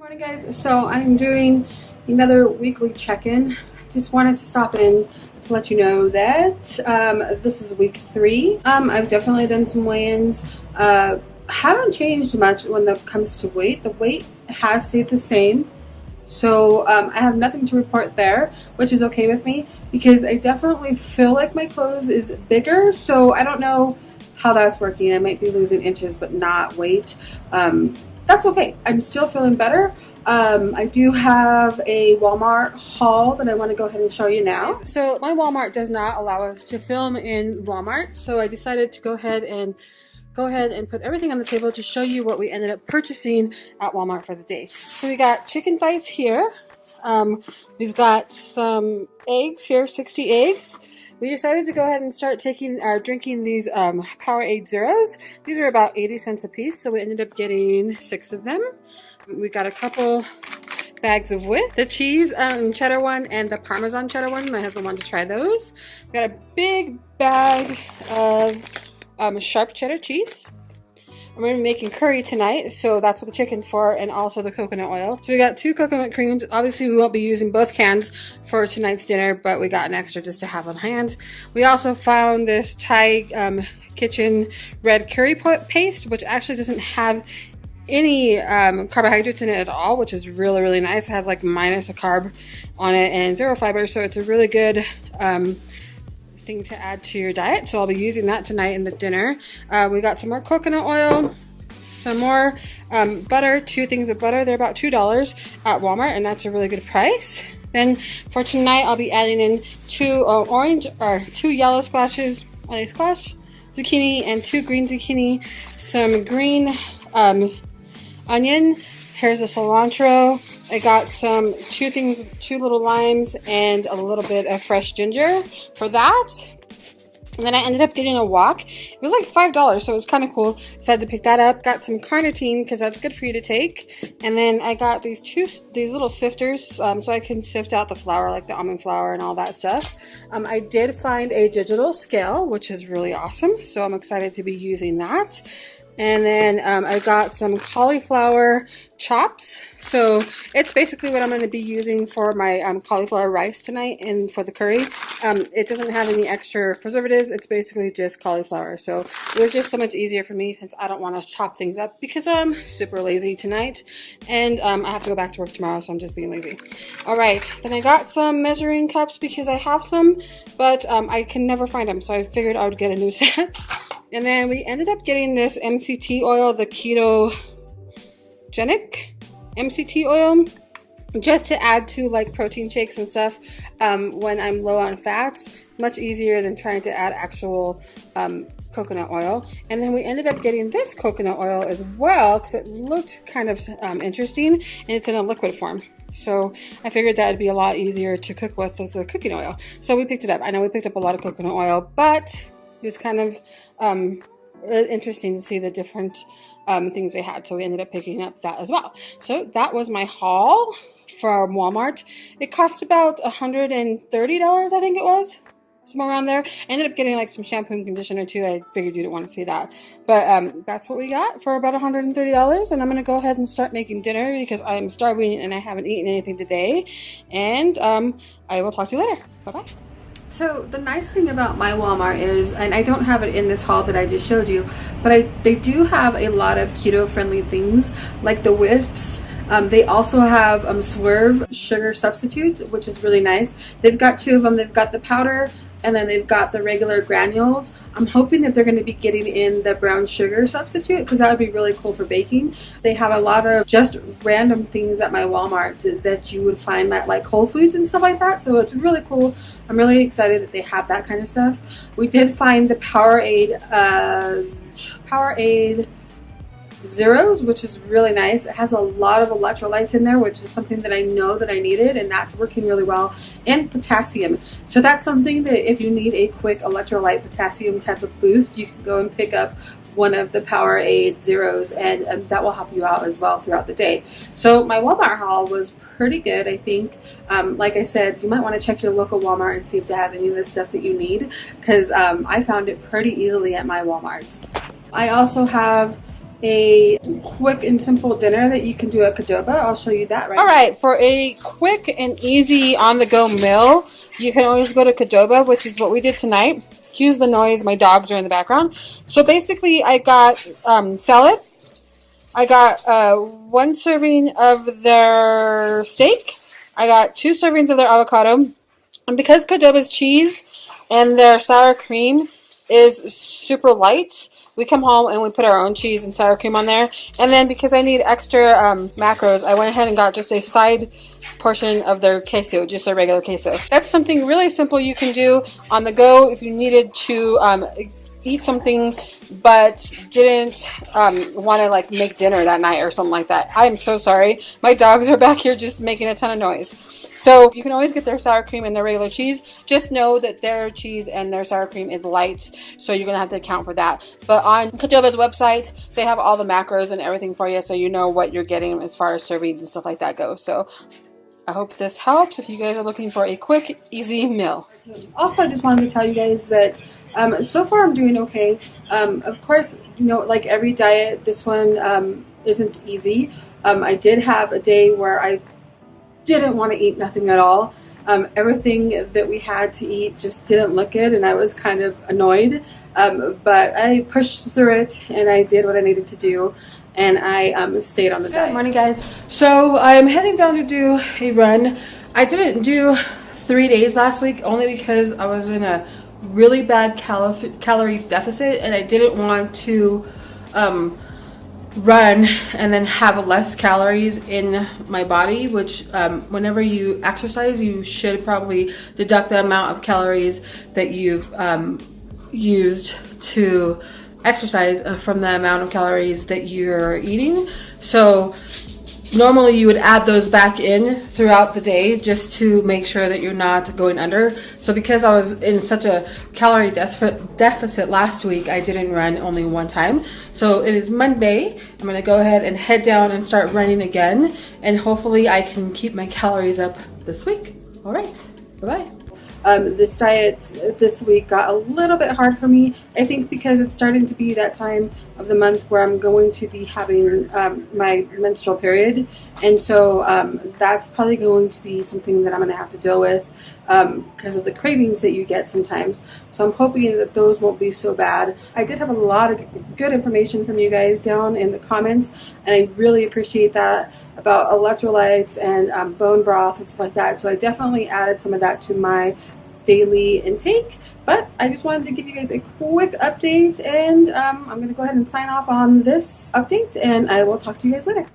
Morning guys, so I'm doing another weekly check-in. Just wanted to stop in to let you know that this is week 3. I've definitely done some weigh-ins. Haven't changed much when it comes to weight. The weight has stayed the same, so I have nothing to report there, which is okay with me because I definitely feel like my clothes is bigger, so I don't know how that's working. I might be losing inches but not weight. That's okay. I'm still feeling better. I do have a Walmart haul that I want to go ahead and show you now. So my Walmart does not allow us to film in Walmart, so I decided to go ahead and put everything on the table to show you what we ended up purchasing at Walmart for the day. So we got chicken thighs here. We've got some eggs here, 60 eggs. We decided to go ahead and start drinking these Powerade Zeros. These are about 80 cents a piece, so we ended up getting 6 of them. We got a couple bags of whip, the cheese cheddar one and the Parmesan cheddar one. My husband wanted to try those. We got a big bag of sharp cheddar cheese. I'm going to be making curry tonight, so that's what the chicken's for, and also the coconut oil. So we got 2 coconut creams. Obviously, we won't be using both cans for tonight's dinner, but we got an extra just to have on hand. We also found this Thai kitchen red curry paste, which actually doesn't have any carbohydrates in it at all, which is really, really nice. It has like minus a carb on it and 0 fiber, so it's a really good thing to add to your diet. So I'll be using that tonight in the dinner. We got some more coconut oil, some more butter, 2 things of butter. They're about $2 at Walmart, and that's a really good price. Then for tonight, I'll be adding in 2 yellow squashes, zucchini, and 2 green zucchini, some green onion. Here's a cilantro. I got some 2 little limes and a little bit of fresh ginger for that. And then I ended up getting a wok. It was like $5, so it was kind of cool. Decided to pick that up. Got some carnitine because that's good for you to take. And then I got these little sifters so I can sift out the flour, like the almond flour and all that stuff. I did find a digital scale, which is really awesome. So I'm excited to be using that. And then I got some cauliflower chops. So it's basically what I'm going to be using for my cauliflower rice tonight and for the curry. It doesn't have any extra preservatives. It's basically just cauliflower. So it was just so much easier for me since I don't want to chop things up because I'm super lazy tonight. And I have to go back to work tomorrow, so I'm just being lazy. All right. Then I got some measuring cups because I have some, but I can never find them. So I figured I would get a new set. And then we ended up getting this MCT oil, the ketogenic MCT oil, just to add to like protein shakes and stuff when I'm low on fats. Much easier than trying to add actual coconut oil. And then we ended up getting this coconut oil as well because it looked kind of interesting, and it's in a liquid form. So I figured that would be a lot easier to cook with the cooking oil. So we picked it up. I know we picked up a lot of coconut oil, but it was kind of interesting to see the different things they had. So we ended up picking up that as well. So that was my haul from Walmart. It cost about $130, I think it was. Somewhere around there. I ended up getting like some shampoo and conditioner too. I figured you didn't want to see that. But that's what we got for about $130. And I'm going to go ahead and start making dinner because I'm starving and I haven't eaten anything today. And I will talk to you later. Bye-bye. So the nice thing about my Walmart is, and I don't have it in this haul that I just showed you, but they do have a lot of keto-friendly things like the Wisps. They also have Swerve sugar substitutes, which is really nice. They've got 2 of them. They've got the powder and then they've got the regular granules. I'm hoping that they're going to be getting in the brown sugar substitute because that would be really cool for baking. They have a lot of just random things at my Walmart that you would find at like Whole Foods and stuff like that. So it's really cool. I'm really excited that they have that kind of stuff. We did find the Powerade Zeros, which is really nice. It has a lot of electrolytes in there, which is something that I know that I needed, and that's working really well. And potassium. So that's something that if you need a quick electrolyte potassium type of boost, you can go and pick up one of the Powerade Zeros, and that will help you out as well throughout the day. So my Walmart haul was pretty good, I think. Like I said, you might want to check your local Walmart and see if they have any of the stuff that you need, because I found it pretty easily at my Walmart. I also have a quick and simple dinner that you can do at Qdoba. I'll show you that right now. All right, for a quick and easy on-the-go meal, you can always go to Qdoba, which is what we did tonight. Excuse the noise, my dogs are in the background. So basically, I got salad. I got 1 serving of their steak. I got 2 servings of their avocado. And because Qdoba's cheese and their sour cream is super light, we come home and we put our own cheese and sour cream on there. And then because I need extra macros, I went ahead and got just a side portion of their queso, just a regular queso. That's something really simple you can do on the go if you needed to eat something but didn't want to like make dinner that night or something like that. I am so sorry. My dogs are back here just making a ton of noise. So you can always get their sour cream and their regular cheese. Just know that their cheese and their sour cream is light, so you're going to have to account for that. But on Qdoba's website, they have all the macros and everything for you, so you know what you're getting as far as servings and stuff like that go. So I hope this helps if you guys are looking for a quick, easy meal. Also, I just wanted to tell you guys that so far I'm doing okay. Of course, you know, like every diet, this one isn't easy. I did have a day where I didn't want to eat nothing at all. Everything that we had to eat just didn't look good, and I was kind of annoyed. But I pushed through it, and I did what I needed to do, and I stayed on the diet. Good morning, guys. So I'm heading down to do a run. I didn't do 3 days last week only because I was in a really bad calorie deficit, and I didn't want to run and then have less calories in my body, which whenever you exercise, you should probably deduct the amount of calories that you've used to exercise from the amount of calories that you're eating. So normally you would add those back in throughout the day just to make sure that you're not going under. So because I was in such a calorie deficit last week, I didn't run only one time. So it is Monday. I'm going to go ahead and head down and start running again. And hopefully I can keep my calories up this week. All right. Bye-bye. This diet this week got a little bit hard for me. I think because it's starting to be that time of the month where I'm going to be having my menstrual period, and so that's probably going to be something that I'm going to have to deal with because of the cravings that you get sometimes. So I'm hoping that those won't be so bad. I did have a lot of good information from you guys down in the comments, and I really appreciate that about electrolytes and bone broth and stuff like that. So I definitely added some of that to my daily intake, but I just wanted to give you guys a quick update, and I'm going to go ahead and sign off on this update, and I will talk to you guys later.